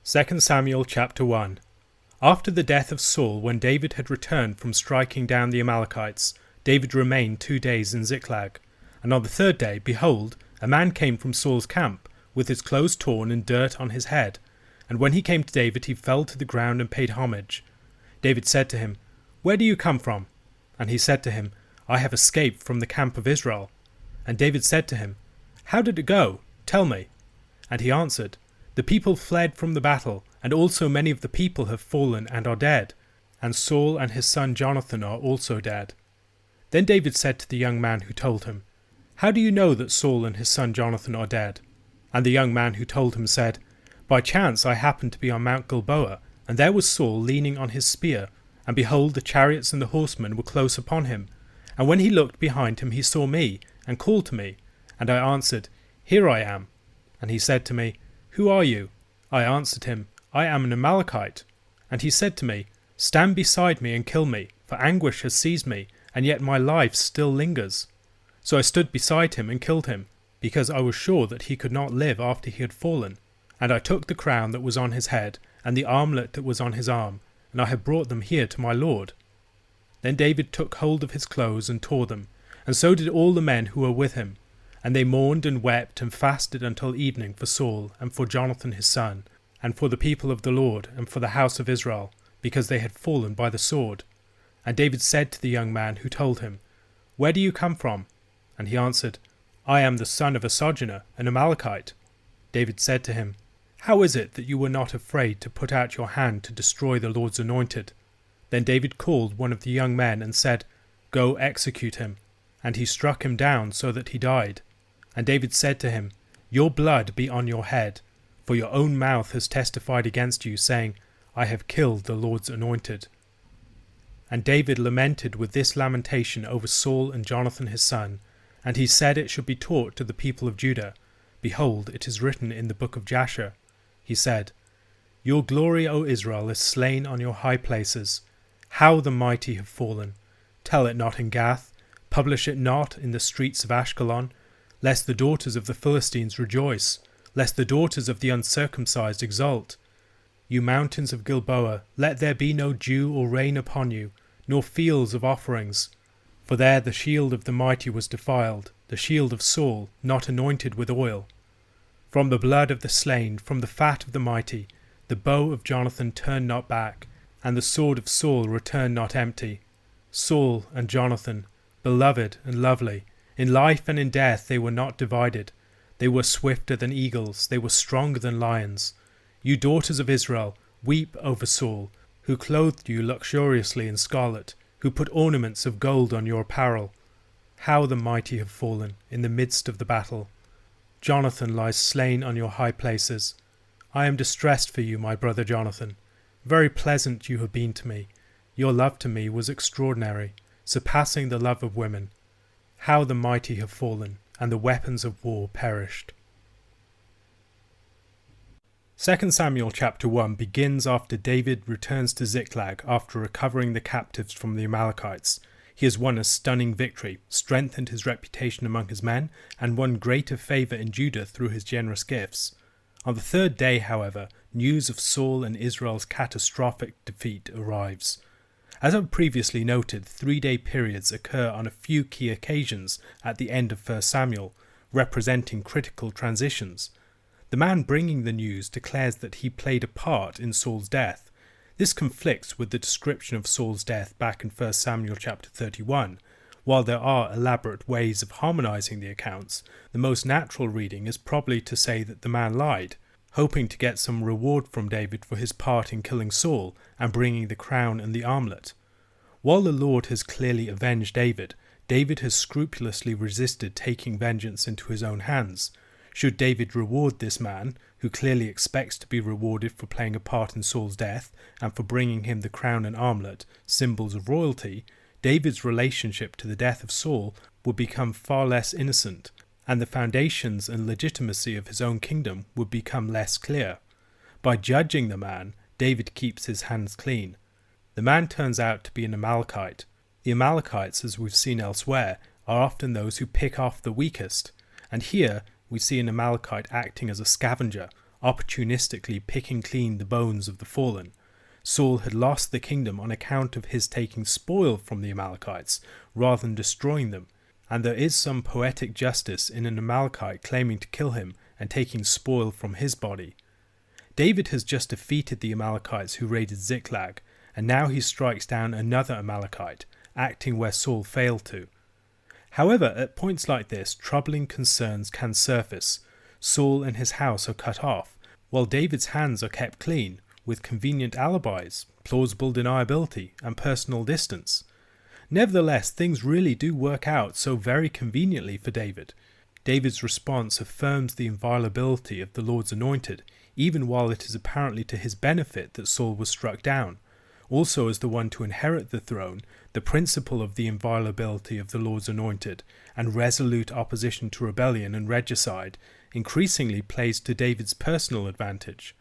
2 Samuel chapter 1. After the death of Saul, when David had returned from striking down the Amalekites, David remained 2 days in Ziklag. And on the third day, behold, a man came from Saul's camp, with his clothes torn and dirt on his head. And when he came to David, he fell to the ground and paid homage. David said to him, "Where do you come from?" And he said to him, "I have escaped from the camp of Israel." And David said to him, "How did it go? Tell me." And he answered, "The people fled from the battle, and also many of the people have fallen and are dead, and Saul and his son Jonathan are also dead." Then David said to the young man who told him, "How do you know that Saul and his son Jonathan are dead?" And the young man who told him said, "By chance I happened to be on Mount Gilboa, and there was Saul leaning on his spear, and behold, the chariots and the horsemen were close upon him. And when he looked behind him, he saw me, and called to me. And I answered, 'Here I am.' And he said to me, 'Who are you?' I answered him, 'I am an Amalekite.' And he said to me, 'Stand beside me and kill me, for anguish has seized me, and yet my life still lingers.' So I stood beside him and killed him, because I was sure that he could not live after he had fallen. And I took the crown that was on his head, and the armlet that was on his arm, and I have brought them here to my lord." Then David took hold of his clothes and tore them, and so did all the men who were with him. And they mourned and wept and fasted until evening for Saul and for Jonathan his son, and for the people of the Lord and for the house of Israel, because they had fallen by the sword. And David said to the young man who told him, "Where do you come from?" And he answered, "I am the son of a sojourner, an Amalekite." David said to him, "How is it that you were not afraid to put out your hand to destroy the Lord's anointed?" Then David called one of the young men and said, "Go execute him." And he struck him down so that he died. And David said to him, "Your blood be on your head, for your own mouth has testified against you, saying, 'I have killed the Lord's anointed.'" And David lamented with this lamentation over Saul and Jonathan his son, and he said it should be taught to the people of Judah. Behold, it is written in the book of Jasher. He said, "Your glory, O Israel, is slain on your high places. How the mighty have fallen! Tell it not in Gath, publish it not in the streets of Ashkelon, lest the daughters of the Philistines rejoice, lest the daughters of the uncircumcised exult. You mountains of Gilboa, let there be no dew or rain upon you, nor fields of offerings. For there the shield of the mighty was defiled, the shield of Saul, not anointed with oil. From the blood of the slain, from the fat of the mighty, the bow of Jonathan turned not back, and the sword of Saul returned not empty. Saul and Jonathan, beloved and lovely, in life and in death they were not divided. They were swifter than eagles, they were stronger than lions. You daughters of Israel, weep over Saul, who clothed you luxuriously in scarlet, who put ornaments of gold on your apparel. How the mighty have fallen in the midst of the battle. Jonathan lies slain on your high places. I am distressed for you, my brother Jonathan. Very pleasant you have been to me. Your love to me was extraordinary, surpassing the love of women. How the mighty have fallen, and the weapons of war perished. 2 Samuel chapter 1 begins after David returns to Ziklag after recovering the captives from the Amalekites. He has won a stunning victory, strengthened his reputation among his men, and won greater favour in Judah through his generous gifts. On the third day, however, news of Saul and Israel's catastrophic defeat arrives. As I've previously noted, 3-day periods occur on a few key occasions at the end of 1 Samuel, representing critical transitions. The man bringing the news declares that he played a part in Saul's death. This conflicts with the description of Saul's death back in 1 Samuel chapter 31. While there are elaborate ways of harmonizing the accounts, the most natural reading is probably to say that the man lied, hoping to get some reward from David for his part in killing Saul and bringing the crown and the armlet. While the Lord has clearly avenged David, David has scrupulously resisted taking vengeance into his own hands. Should David reward this man, who clearly expects to be rewarded for playing a part in Saul's death and for bringing him the crown and armlet, symbols of royalty, David's relationship to the death of Saul would become far less innocent, and the foundations and legitimacy of his own kingdom would become less clear. By judging the man, David keeps his hands clean. The man turns out to be an Amalekite. The Amalekites, as we've seen elsewhere, are often those who pick off the weakest, and here we see an Amalekite acting as a scavenger, opportunistically picking clean the bones of the fallen. Saul had lost the kingdom on account of his taking spoil from the Amalekites rather than destroying them, and there is some poetic justice in an Amalekite claiming to kill him and taking spoil from his body. David has just defeated the Amalekites who raided Ziklag, and now he strikes down another Amalekite, acting where Saul failed to. However, at points like this, troubling concerns can surface. Saul and his house are cut off, while David's hands are kept clean, with convenient alibis, plausible deniability, and personal distance. Nevertheless, things really do work out so very conveniently for David. David's response affirms the inviolability of the Lord's anointed, even while it is apparently to his benefit that Saul was struck down. Also, as the one to inherit the throne, the principle of the inviolability of the Lord's anointed and resolute opposition to rebellion and regicide increasingly plays to David's personal advantage.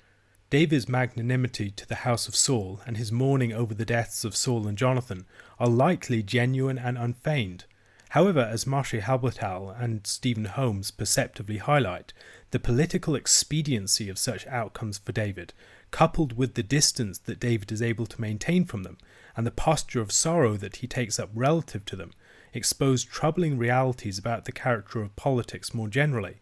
David's magnanimity to the house of Saul and his mourning over the deaths of Saul and Jonathan are likely genuine and unfeigned. However, as Moshe Halbertal and Stephen Holmes perceptively highlight, the political expediency of such outcomes for David, coupled with the distance that David is able to maintain from them, and the posture of sorrow that he takes up relative to them, expose troubling realities about the character of politics more generally.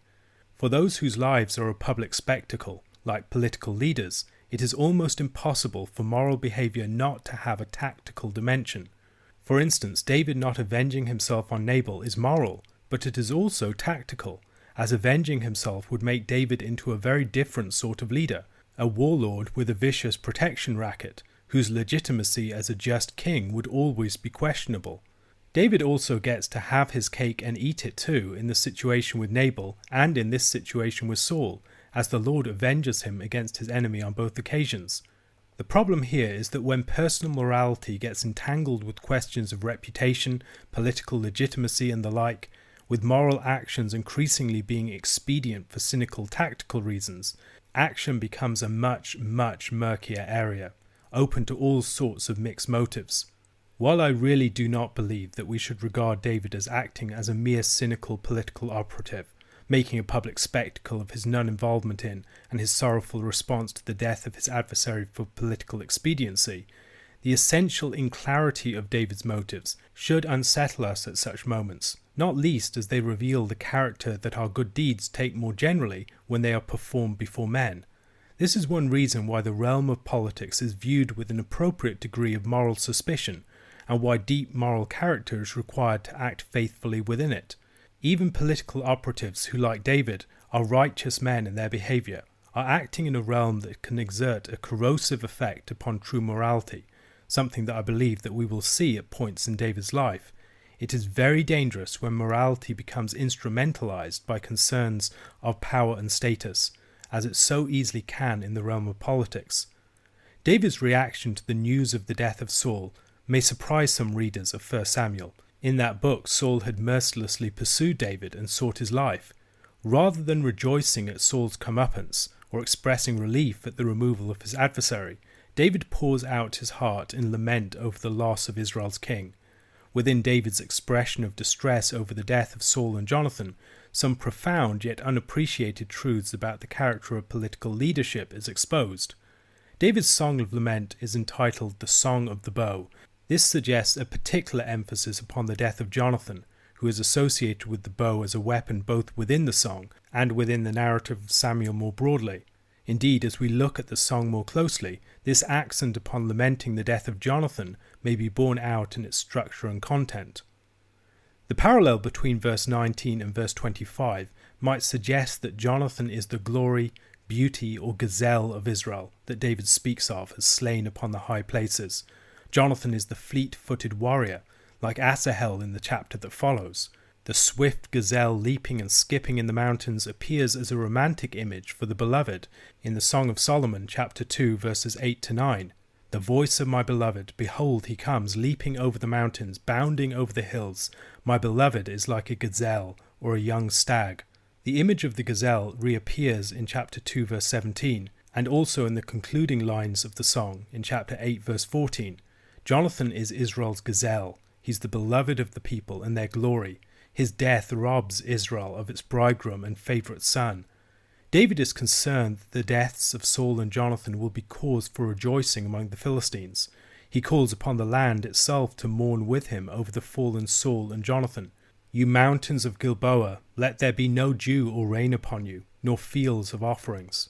For those whose lives are a public spectacle, like political leaders, it is almost impossible for moral behaviour not to have a tactical dimension. For instance, David not avenging himself on Nabal is moral, but it is also tactical, as avenging himself would make David into a very different sort of leader, a warlord with a vicious protection racket, whose legitimacy as a just king would always be questionable. David also gets to have his cake and eat it too in the situation with Nabal and in this situation with Saul, as the Lord avenges him against his enemy on both occasions. The problem here is that when personal morality gets entangled with questions of reputation, political legitimacy and the like, with moral actions increasingly being expedient for cynical tactical reasons, action becomes a much, much murkier area, open to all sorts of mixed motives. While I really do not believe that we should regard David as acting as a mere cynical political operative, making a public spectacle of his non-involvement in and his sorrowful response to the death of his adversary for political expediency, the essential inclarity of David's motives should unsettle us at such moments, not least as they reveal the character that our good deeds take more generally when they are performed before men. This is one reason why the realm of politics is viewed with an appropriate degree of moral suspicion, and why deep moral character is required to act faithfully within it. Even political operatives who, like David, are righteous men in their behaviour, are acting in a realm that can exert a corrosive effect upon true morality, something that I believe that we will see at points in David's life. It is very dangerous when morality becomes instrumentalized by concerns of power and status, as it so easily can in the realm of politics. David's reaction to the news of the death of Saul may surprise some readers of 1 Samuel. In that book, Saul had mercilessly pursued David and sought his life. Rather than rejoicing at Saul's comeuppance or expressing relief at the removal of his adversary, David pours out his heart in lament over the loss of Israel's king. Within David's expression of distress over the death of Saul and Jonathan, some profound yet unappreciated truths about the character of political leadership is exposed. David's song of lament is entitled The Song of the Bow. This suggests a particular emphasis upon the death of Jonathan, who is associated with the bow as a weapon both within the song and within the narrative of Samuel more broadly. Indeed, as we look at the song more closely, this accent upon lamenting the death of Jonathan may be borne out in its structure and content. The parallel between verse 19 and verse 25 might suggest that Jonathan is the glory, beauty, or gazelle of Israel that David speaks of as slain upon the high places. Jonathan is the fleet-footed warrior, like Asahel in the chapter that follows. The swift gazelle leaping and skipping in the mountains appears as a romantic image for the beloved in the Song of Solomon, chapter 2, verses 8 to 9. The voice of my beloved, behold, he comes, leaping over the mountains, bounding over the hills. My beloved is like a gazelle or a young stag. The image of the gazelle reappears in chapter 2, verse 17, and also in the concluding lines of the song in chapter 8, verse 14. Jonathan is Israel's gazelle. He's the beloved of the people and their glory. His death robs Israel of its bridegroom and favourite son. David is concerned that the deaths of Saul and Jonathan will be cause for rejoicing among the Philistines. He calls upon the land itself to mourn with him over the fallen Saul and Jonathan. You mountains of Gilboa, let there be no dew or rain upon you, nor fields of offerings.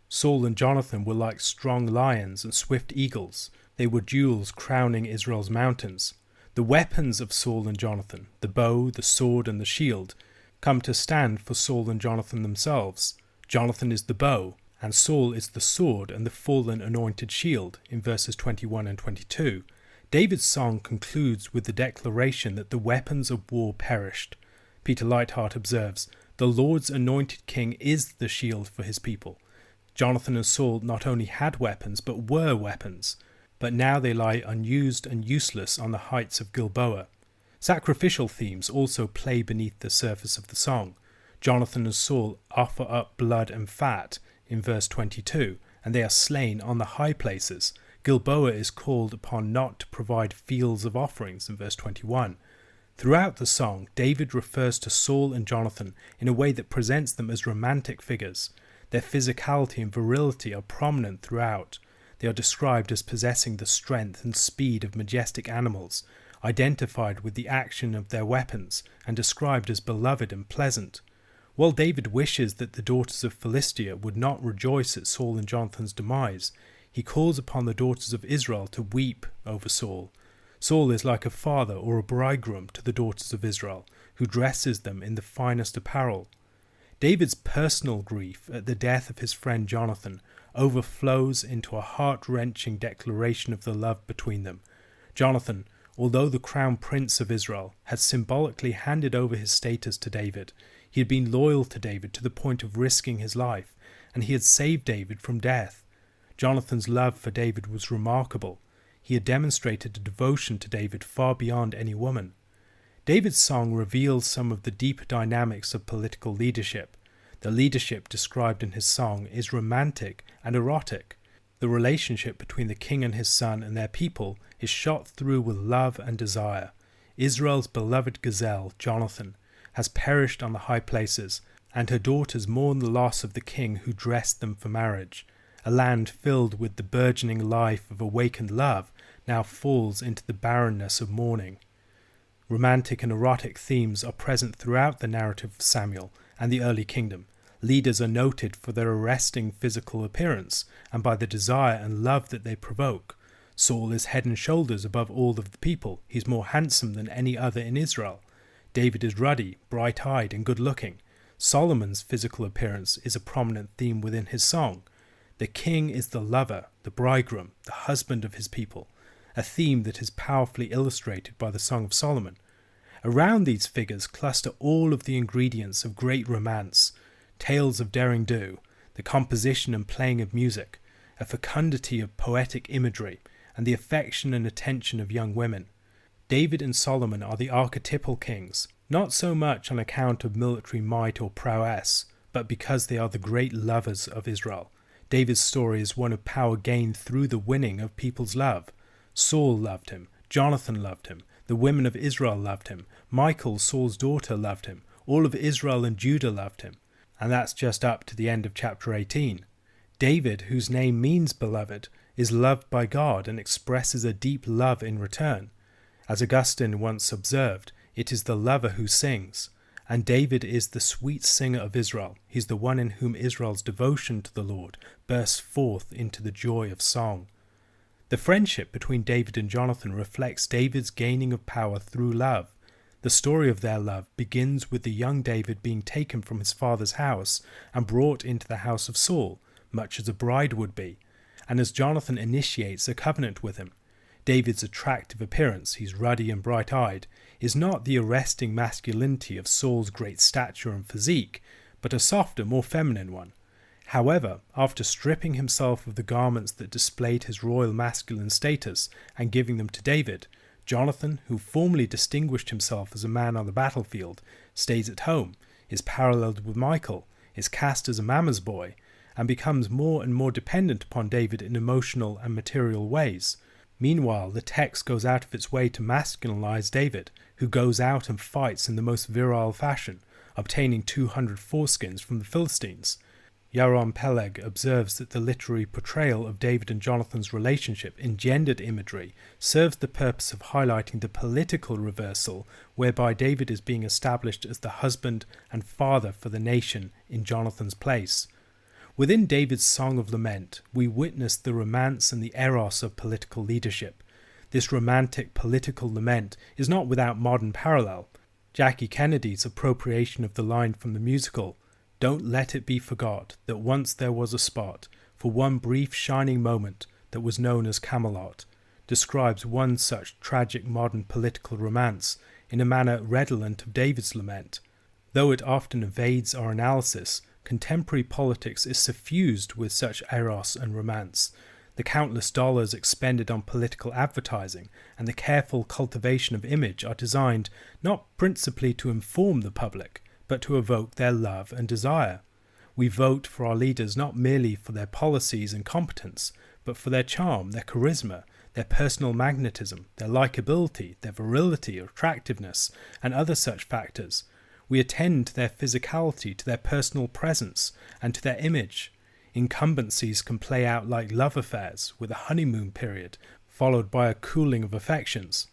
Saul and Jonathan were like strong lions and swift eagles. They were jewels crowning Israel's mountains. The weapons of Saul and Jonathan, the bow, the sword, and the shield, come to stand for Saul and Jonathan themselves. Jonathan is the bow, and Saul is the sword and the fallen anointed shield, in verses 21 and 22. David's song concludes with the declaration that the weapons of war perished. Peter Leithart observes, "The Lord's anointed king is the shield for his people." Jonathan and Saul not only had weapons, but were weapons, but now they lie unused and useless on the heights of Gilboa. Sacrificial themes also play beneath the surface of the song. Jonathan and Saul offer up blood and fat in verse 22, and they are slain on the high places. Gilboa is called upon not to provide fields of offerings in verse 21. Throughout the song, David refers to Saul and Jonathan in a way that presents them as romantic figures. Their physicality and virility are prominent throughout. They are described as possessing the strength and speed of majestic animals, identified with the action of their weapons, and described as beloved and pleasant. While David wishes that the daughters of Philistia would not rejoice at Saul and Jonathan's demise, he calls upon the daughters of Israel to weep over Saul. Saul is like a father or a bridegroom to the daughters of Israel, who dresses them in the finest apparel. David's personal grief at the death of his friend Jonathan overflows into a heart-wrenching declaration of the love between them. Jonathan, although the crown prince of Israel, had symbolically handed over his status to David. He had been loyal to David to the point of risking his life, and he had saved David from death. Jonathan's love for David was remarkable. He had demonstrated a devotion to David far beyond any woman. David's song reveals some of the deeper dynamics of political leadership. The leadership described in his song is romantic and erotic. The relationship between the king and his son and their people is shot through with love and desire. Israel's beloved gazelle, Jonathan, has perished on the high places, and her daughters mourn the loss of the king who dressed them for marriage. A land filled with the burgeoning life of awakened love now falls into the barrenness of mourning. Romantic and erotic themes are present throughout the narrative of Samuel and the early kingdom. Leaders are noted for their arresting physical appearance and by the desire and love that they provoke. Saul is head and shoulders above all of the people. He's more handsome than any other in Israel. David is ruddy, bright-eyed, and good-looking. Solomon's physical appearance is a prominent theme within his song. The king is the lover, the bridegroom, the husband of his people, a theme that is powerfully illustrated by the Song of Solomon. Around these figures cluster all of the ingredients of great romance, tales of daring do, the composition and playing of music, a fecundity of poetic imagery, and the affection and attention of young women. David and Solomon are the archetypal kings, not so much on account of military might or prowess, but because they are the great lovers of Israel. David's story is one of power gained through the winning of people's love. Saul loved him, Jonathan loved him, the women of Israel loved him, Michal, Saul's daughter, loved him, all of Israel and Judah loved him. And that's just up to the end of chapter 18. David, whose name means beloved, is loved by God and expresses a deep love in return. As Augustine once observed, it is the lover who sings, and David is the sweet singer of Israel. He's the one in whom Israel's devotion to the Lord bursts forth into the joy of song. The friendship between David and Jonathan reflects David's gaining of power through love. The story of their love begins with the young David being taken from his father's house and brought into the house of Saul, much as a bride would be, and as Jonathan initiates a covenant with him. David's attractive appearance, he's ruddy and bright-eyed, is not the arresting masculinity of Saul's great stature and physique, but a softer, more feminine one. However, after stripping himself of the garments that displayed his royal masculine status and giving them to David, Jonathan, who formerly distinguished himself as a man on the battlefield, stays at home, is paralleled with Michal, is cast as a mama's boy, and becomes more and more dependent upon David in emotional and material ways. Meanwhile, the text goes out of its way to masculinize David, who goes out and fights in the most virile fashion, obtaining 200 foreskins from the Philistines. Yaron Peleg observes that the literary portrayal of David and Jonathan's relationship in gendered imagery serves the purpose of highlighting the political reversal whereby David is being established as the husband and father for the nation in Jonathan's place. Within David's Song of Lament, we witness the romance and the eros of political leadership. This romantic political lament is not without modern parallel. Jackie Kennedy's appropriation of the line from the musical, "Don't let it be forgot that once there was a spot for one brief shining moment that was known as Camelot," describes one such tragic modern political romance in a manner redolent of David's lament. Though it often evades our analysis, contemporary politics is suffused with such eros and romance. The countless dollars expended on political advertising and the careful cultivation of image are designed not principally to inform the public, but to evoke their love and desire. We vote for our leaders not merely for their policies and competence, but for their charm, their charisma, their personal magnetism, their likability, their virility or attractiveness, and other such factors. We attend to their physicality, to their personal presence, and to their image. Incumbencies can play out like love affairs, with a honeymoon period, followed by a cooling of affections.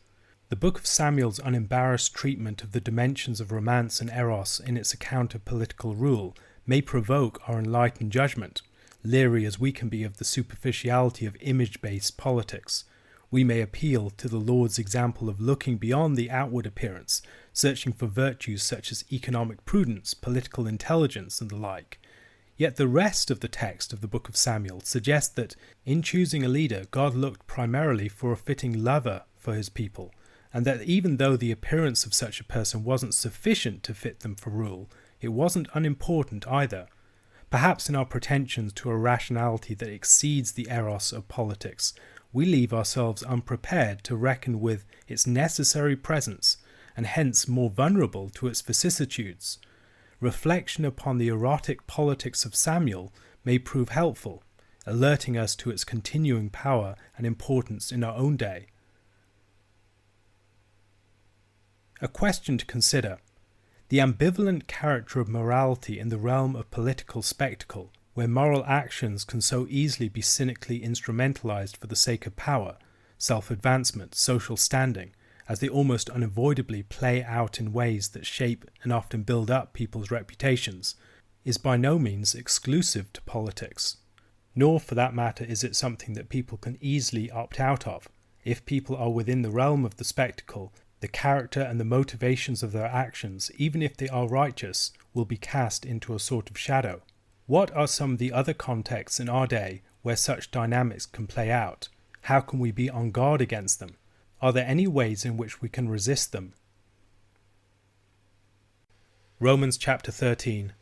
The Book of Samuel's unembarrassed treatment of the dimensions of romance and eros in its account of political rule may provoke our enlightened judgment. Leery as we can be of the superficiality of image-based politics, we may appeal to the Lord's example of looking beyond the outward appearance, searching for virtues such as economic prudence, political intelligence, and the like. Yet the rest of the text of the Book of Samuel suggests that, in choosing a leader, God looked primarily for a fitting lover for his people, and that even though the appearance of such a person wasn't sufficient to fit them for rule, it wasn't unimportant either. Perhaps in our pretensions to a rationality that exceeds the eros of politics, we leave ourselves unprepared to reckon with its necessary presence, and hence more vulnerable to its vicissitudes. Reflection upon the erotic politics of Samuel may prove helpful, alerting us to its continuing power and importance in our own day. A question to consider: the ambivalent character of morality in the realm of political spectacle, where moral actions can so easily be cynically instrumentalized for the sake of power, self-advancement, social standing, as they almost unavoidably play out in ways that shape and often build up people's reputations, is by no means exclusive to politics. Nor, for that matter, is it something that people can easily opt out of. If people are within the realm of the spectacle, the character and the motivations of their actions, even if they are righteous, will be cast into a sort of shadow. What are some of the other contexts in our day where such dynamics can play out? How can we be on guard against them? Are there any ways in which we can resist them? Romans chapter 13.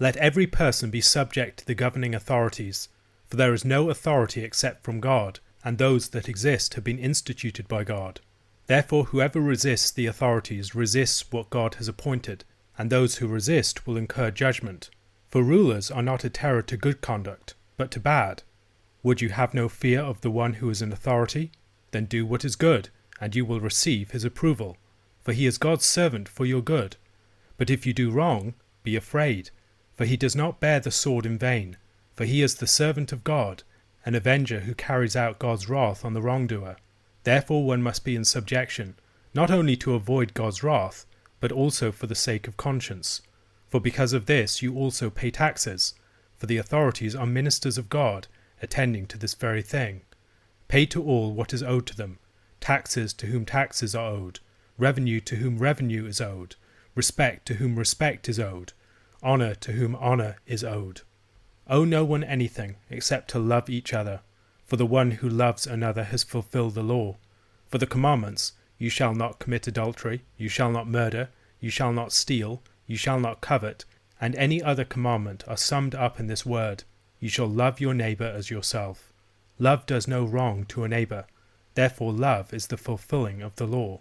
Let every person be subject to the governing authorities, for there is no authority except from God, and those that exist have been instituted by God. Therefore whoever resists the authorities resists what God has appointed, and those who resist will incur judgment. For rulers are not a terror to good conduct, but to bad. Would you have no fear of the one who is in authority? Then do what is good, and you will receive his approval, for he is God's servant for your good. But if you do wrong, be afraid, for he does not bear the sword in vain, for he is the servant of God, an avenger who carries out God's wrath on the wrongdoer. Therefore one must be in subjection, not only to avoid God's wrath, but also for the sake of conscience. For because of this you also pay taxes, for the authorities are ministers of God, attending to this very thing. Pay to all what is owed to them, taxes to whom taxes are owed, revenue to whom revenue is owed, respect to whom respect is owed, honour to whom honour is owed. Owe no one anything except to love each other, for the one who loves another has fulfilled the law. For the commandments, you shall not commit adultery, you shall not murder, you shall not steal, you shall not covet, and any other commandment are summed up in this word: you shall love your neighbour as yourself. Love does no wrong to a neighbour, therefore love is the fulfilling of the law.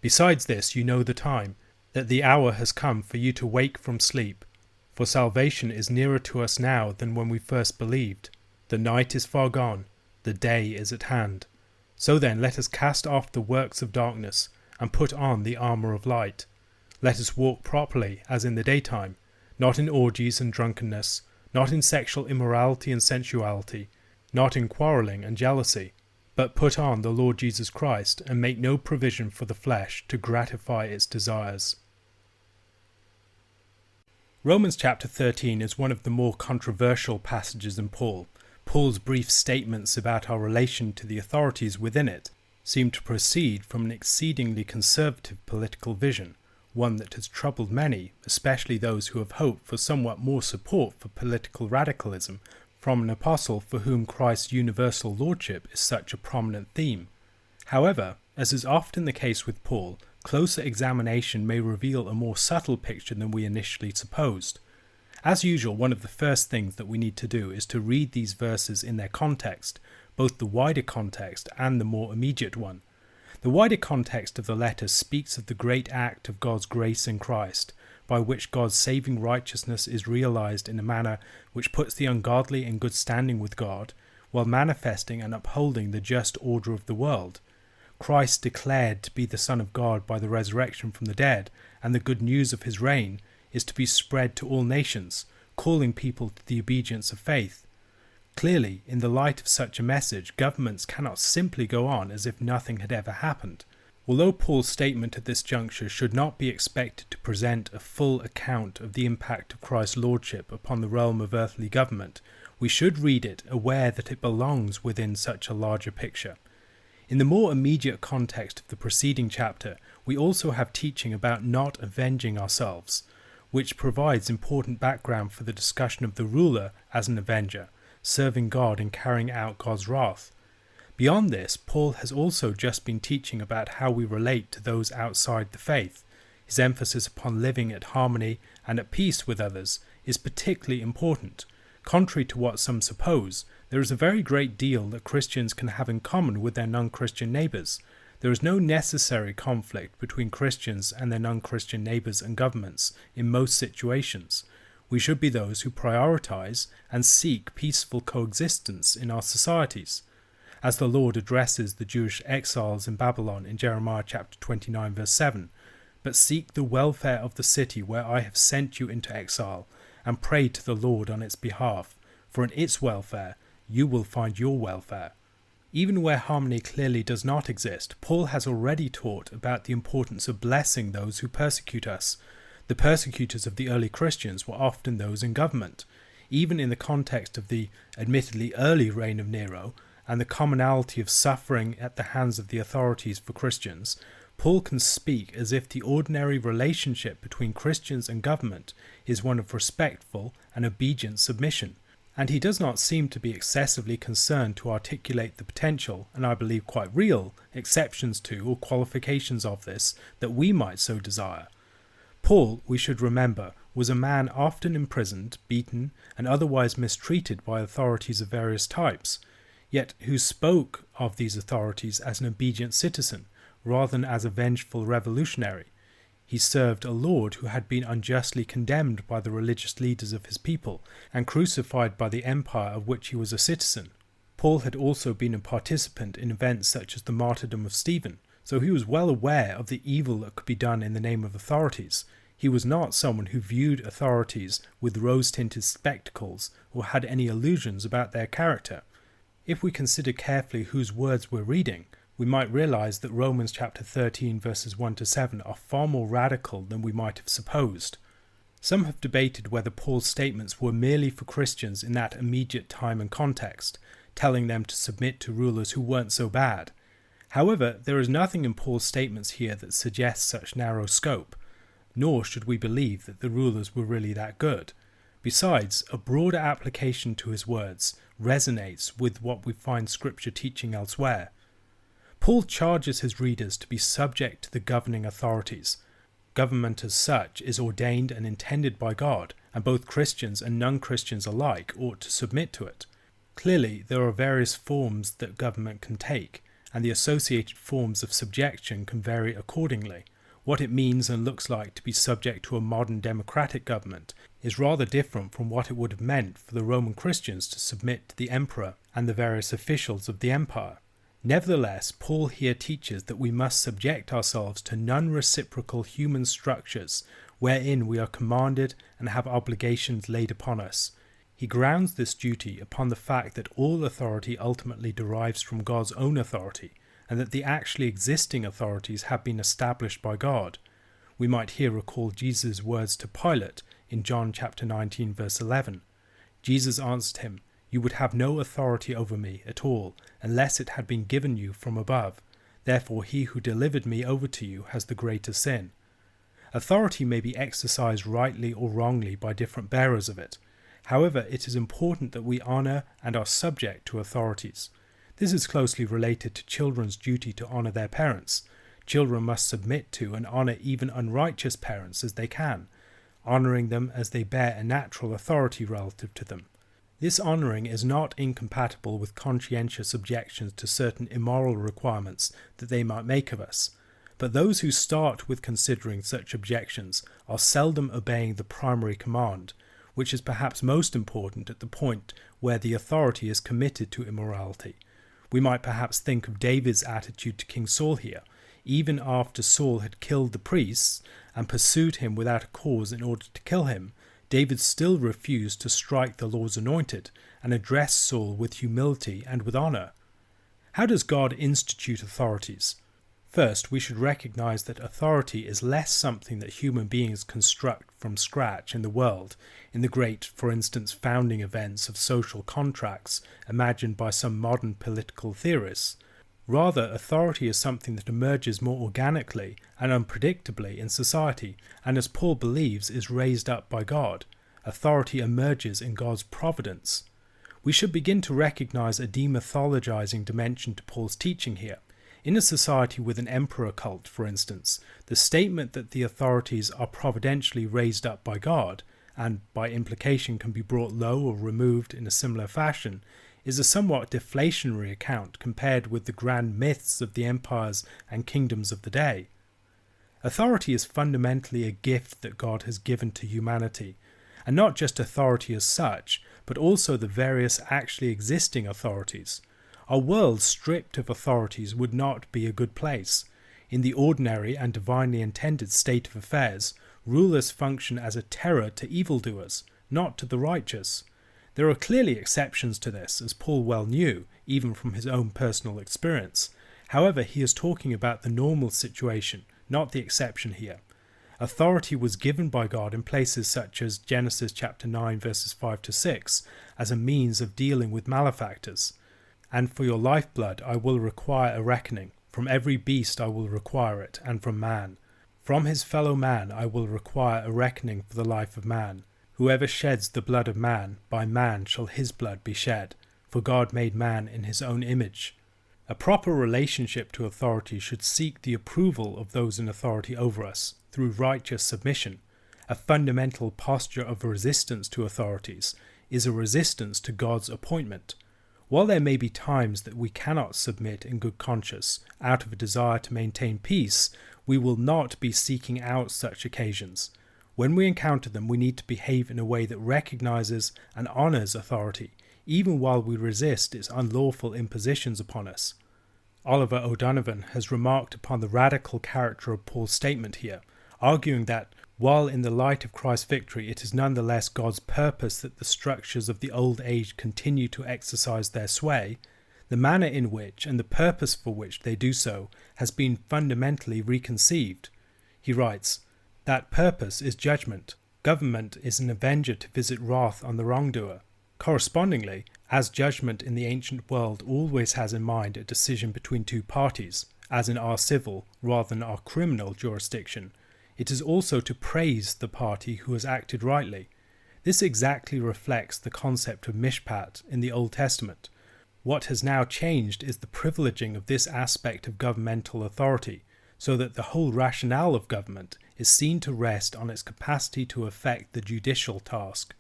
Besides this, you know the time, that the hour has come for you to wake from sleep, for salvation is nearer to us now than when we first believed. The night is far gone, the day is at hand. So then let us cast off the works of darkness, and put on the armour of light. Let us walk properly as in the daytime, not in orgies and drunkenness, not in sexual immorality and sensuality, not in quarrelling and jealousy, but put on the Lord Jesus Christ and make no provision for the flesh to gratify its desires. Romans chapter 13 is one of the more controversial passages in Paul. Paul's brief statements about our relation to the authorities within it seem to proceed from an exceedingly conservative political vision, one that has troubled many, especially those who have hoped for somewhat more support for political radicalism from an apostle for whom Christ's universal lordship is such a prominent theme. However, as is often the case with Paul, closer examination may reveal a more subtle picture than we initially supposed. As usual, one of the first things that we need to do is to read these verses in their context, both the wider context and the more immediate one. The wider context of the letter speaks of the great act of God's grace in Christ, by which God's saving righteousness is realized in a manner which puts the ungodly in good standing with God, while manifesting and upholding the just order of the world. Christ declared to be the Son of God by the resurrection from the dead, and the good news of his reign is to be spread to all nations, calling people to the obedience of faith. Clearly, in the light of such a message, governments cannot simply go on as if nothing had ever happened. Although Paul's statement at this juncture should not be expected to present a full account of the impact of Christ's lordship upon the realm of earthly government, we should read it aware that it belongs within such a larger picture. In the more immediate context of the preceding chapter, we also have teaching about not avenging ourselves, which provides important background for the discussion of the ruler as an avenger, serving God and carrying out God's wrath. Beyond this, Paul has also just been teaching about how we relate to those outside the faith. His emphasis upon living at harmony and at peace with others is particularly important. Contrary to what some suppose, there is a very great deal that Christians can have in common with their non-Christian neighbours. There is no necessary conflict between Christians and their non-Christian neighbours and governments in most situations. We should be those who prioritise and seek peaceful coexistence in our societies. As the Lord addresses the Jewish exiles in Babylon in Jeremiah chapter 29 verse 7, "But seek the welfare of the city where I have sent you into exile, and pray to the Lord on its behalf, for in its welfare you will find your welfare." Even where harmony clearly does not exist, Paul has already taught about the importance of blessing those who persecute us. The persecutors of the early Christians were often those in government. Even in the context of the admittedly early reign of Nero, and the commonality of suffering at the hands of the authorities for Christians, Paul can speak as if the ordinary relationship between Christians and government is one of respectful and obedient submission, and he does not seem to be excessively concerned to articulate the potential, and I believe quite real, exceptions to or qualifications of this that we might so desire. Paul, we should remember, was a man often imprisoned, beaten, and otherwise mistreated by authorities of various types, yet who spoke of these authorities as an obedient citizen, rather than as a vengeful revolutionary. He served a Lord who had been unjustly condemned by the religious leaders of his people, and crucified by the empire of which he was a citizen. Paul had also been a participant in events such as the martyrdom of Stephen, so he was well aware of the evil that could be done in the name of authorities. He was not someone who viewed authorities with rose-tinted spectacles or had any illusions about their character. If we consider carefully whose words we're reading, we might realize that Romans chapter 13 verses 1 to 7 are far more radical than we might have supposed. Some have debated whether Paul's statements were merely for Christians in that immediate time and context, telling them to submit to rulers who weren't so bad. However, there is nothing in Paul's statements here that suggests such narrow scope, nor should we believe that the rulers were really that good. Besides, a broader application to his words resonates with what we find Scripture teaching elsewhere. Paul charges his readers to be subject to the governing authorities. Government as such is ordained and intended by God, and both Christians and non-Christians alike ought to submit to it. Clearly, there are various forms that government can take, and the associated forms of subjection can vary accordingly. What it means and looks like to be subject to a modern democratic government is rather different from what it would have meant for the Roman Christians to submit to the emperor and the various officials of the empire. Nevertheless, Paul here teaches that we must subject ourselves to non-reciprocal human structures wherein we are commanded and have obligations laid upon us. He grounds this duty upon the fact that all authority ultimately derives from God's own authority, and that the actually existing authorities have been established by God. We might here recall Jesus' words to Pilate in John chapter 19 verse 11. Jesus answered him, "You would have no authority over me at all, unless it had been given you from above. Therefore he who delivered me over to you has the greater sin." Authority may be exercised rightly or wrongly by different bearers of it. However, it is important that we honour and are subject to authorities. This is closely related to children's duty to honour their parents. Children must submit to and honour even unrighteous parents as they can, honouring them as they bear a natural authority relative to them. This honouring is not incompatible with conscientious objections to certain immoral requirements that they might make of us. But those who start with considering such objections are seldom obeying the primary command, which is perhaps most important at the point where the authority is committed to immorality. We might perhaps think of David's attitude to King Saul here. Even after Saul had killed the priests and pursued him without a cause in order to kill him, David still refused to strike the Lord's anointed and addressed Saul with humility and with honour. How does God institute authorities? First, we should recognize that authority is less something that human beings construct from scratch in the world, in the great, for instance, founding events of social contracts imagined by some modern political theorists. Rather, authority is something that emerges more organically and unpredictably in society, and as Paul believes, is raised up by God. Authority emerges in God's providence. We should begin to recognize a demythologizing dimension to Paul's teaching here. In a society with an emperor cult, for instance, the statement that the authorities are providentially raised up by God, and by implication can be brought low or removed in a similar fashion, is a somewhat deflationary account compared with the grand myths of the empires and kingdoms of the day. Authority is fundamentally a gift that God has given to humanity, and not just authority as such, but also the various actually existing authorities. Our world stripped of authorities would not be a good place. In the ordinary and divinely intended state of affairs, rulers function as a terror to evildoers, not to the righteous. There are clearly exceptions to this, as Paul well knew, even from his own personal experience. However, he is talking about the normal situation, not the exception here. Authority was given by God in places such as Genesis chapter 9 verses 5 to 6 as a means of dealing with malefactors. "And for your lifeblood I will require a reckoning. From every beast I will require it, and from man. From his fellow man I will require a reckoning for the life of man. Whoever sheds the blood of man, by man shall his blood be shed. For God made man in his own image." A proper relationship to authority should seek the approval of those in authority over us through righteous submission. A fundamental posture of resistance to authorities is a resistance to God's appointment. While there may be times that we cannot submit in good conscience out of a desire to maintain peace, we will not be seeking out such occasions. When we encounter them, we need to behave in a way that recognizes and honors authority, even while we resist its unlawful impositions upon us. Oliver O'Donovan has remarked upon the radical character of Paul's statement here, arguing that, while in the light of Christ's victory it is nonetheless God's purpose that the structures of the old age continue to exercise their sway, the manner in which and the purpose for which they do so has been fundamentally reconceived. He writes, "That purpose is judgment. Government is an avenger to visit wrath on the wrongdoer. Correspondingly, as judgment in the ancient world always has in mind a decision between two parties, as in our civil rather than our criminal jurisdiction, it is also to praise the party who has acted rightly. This exactly reflects the concept of mishpat in the Old Testament. What has now changed is the privileging of this aspect of governmental authority, so that the whole rationale of government is seen to rest on its capacity to effect the judicial task.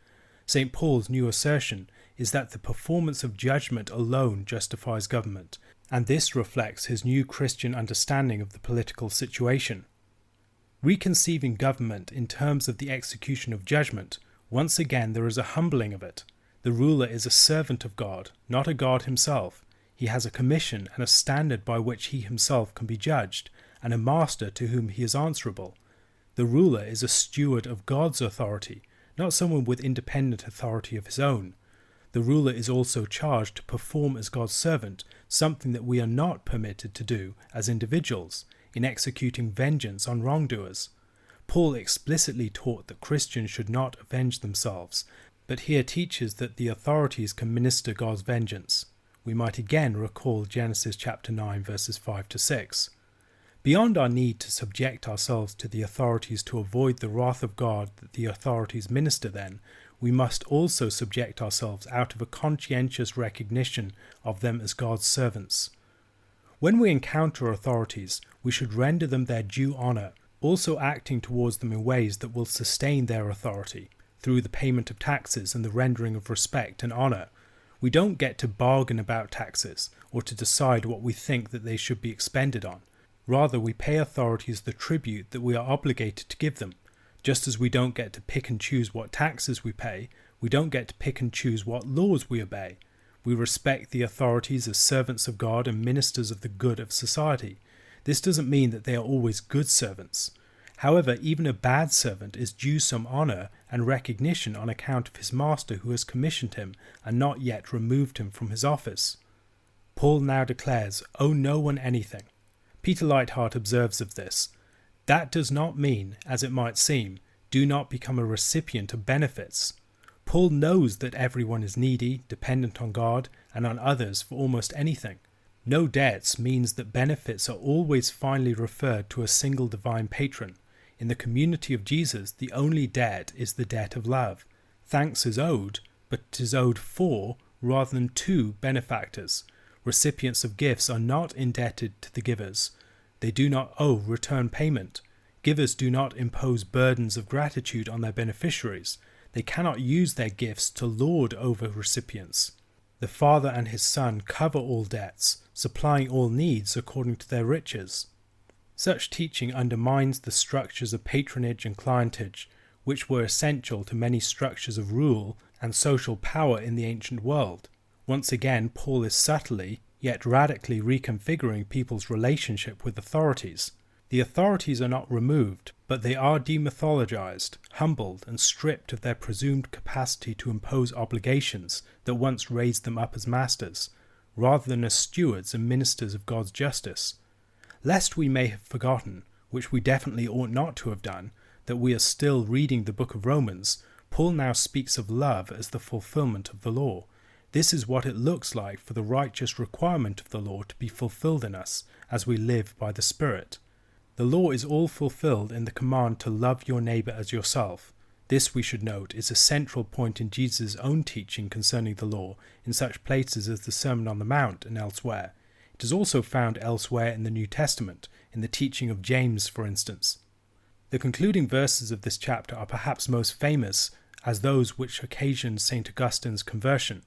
St. Paul's new assertion is that the performance of judgment alone justifies government, and this reflects his new Christian understanding of the political situation. Reconceiving government in terms of the execution of judgment, once again there is a humbling of it. The ruler is a servant of God, not a God himself. He has a commission and a standard by which he himself can be judged, and a master to whom he is answerable. The ruler is a steward of God's authority, not someone with independent authority of his own. The ruler is also charged to perform as God's servant, something that we are not permitted to do as individuals, in executing vengeance on wrongdoers. Paul explicitly taught that Christians should not avenge themselves, but here teaches that the authorities can minister God's vengeance. We might again recall Genesis chapter 9 verses 5 to 6. Beyond our need to subject ourselves to the authorities to avoid the wrath of God that the authorities minister then, we must also subject ourselves out of a conscientious recognition of them as God's servants. When we encounter authorities, we should render them their due honour, also acting towards them in ways that will sustain their authority, through the payment of taxes and the rendering of respect and honour. We don't get to bargain about taxes, or to decide what we think that they should be expended on. Rather, we pay authorities the tribute that we are obligated to give them. Just as we don't get to pick and choose what taxes we pay, we don't get to pick and choose what laws we obey. We respect the authorities as servants of God and ministers of the good of society. This doesn't mean that they are always good servants. However, even a bad servant is due some honour and recognition on account of his master who has commissioned him and not yet removed him from his office. Paul now declares, "Owe no one anything." Peter Leithart observes of this, "That does not mean, as it might seem, do not become a recipient of benefits." Paul knows that everyone is needy, dependent on God and on others for almost anything. No debts means that benefits are always finally referred to a single divine patron. In the community of Jesus, the only debt is the debt of love. Thanks is owed, but it is owed for rather than to benefactors. Recipients of gifts are not indebted to the givers. They do not owe return payment. Givers do not impose burdens of gratitude on their beneficiaries. They cannot use their gifts to lord over recipients. The Father and his Son cover all debts, supplying all needs according to their riches. Such teaching undermines the structures of patronage and clientage, which were essential to many structures of rule and social power in the ancient world. Once again, Paul is subtly, yet radically reconfiguring people's relationship with authorities. The authorities are not removed, but they are demythologized, humbled, and stripped of their presumed capacity to impose obligations that once raised them up as masters, rather than as stewards and ministers of God's justice. Lest we may have forgotten, which we definitely ought not to have done, that we are still reading the book of Romans, Paul now speaks of love as the fulfillment of the law. This is what it looks like for the righteous requirement of the law to be fulfilled in us as we live by the Spirit. The law is all fulfilled in the command to love your neighbour as yourself. This, we should note, is a central point in Jesus' own teaching concerning the law in such places as the Sermon on the Mount and elsewhere. It is also found elsewhere in the New Testament, in the teaching of James, for instance. The concluding verses of this chapter are perhaps most famous as those which occasioned St. Augustine's conversion.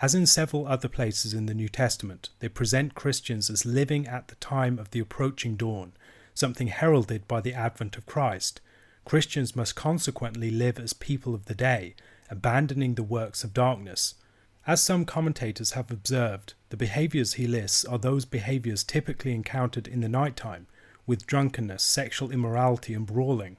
As in several other places in the New Testament, they present Christians as living at the time of the approaching dawn, something heralded by the advent of Christ. Christians must consequently live as people of the day, abandoning the works of darkness. As some commentators have observed, the behaviours he lists are those behaviours typically encountered in the night time, with drunkenness, sexual immorality and brawling.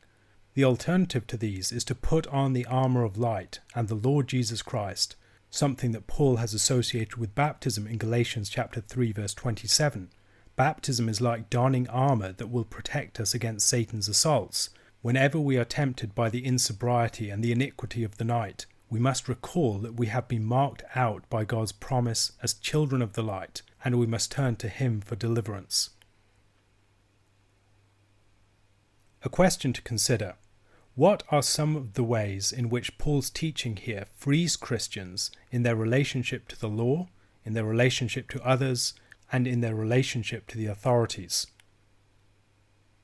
The alternative to these is to put on the armour of light and the Lord Jesus Christ, something that Paul has associated with baptism in Galatians chapter 3 verse 27. Baptism is like donning armour that will protect us against Satan's assaults. Whenever we are tempted by the insobriety and the iniquity of the night, we must recall that we have been marked out by God's promise as children of the light, and we must turn to him for deliverance. A question to consider. What are some of the ways in which Paul's teaching here frees Christians in their relationship to the law, in their relationship to others, and in their relationship to the authorities?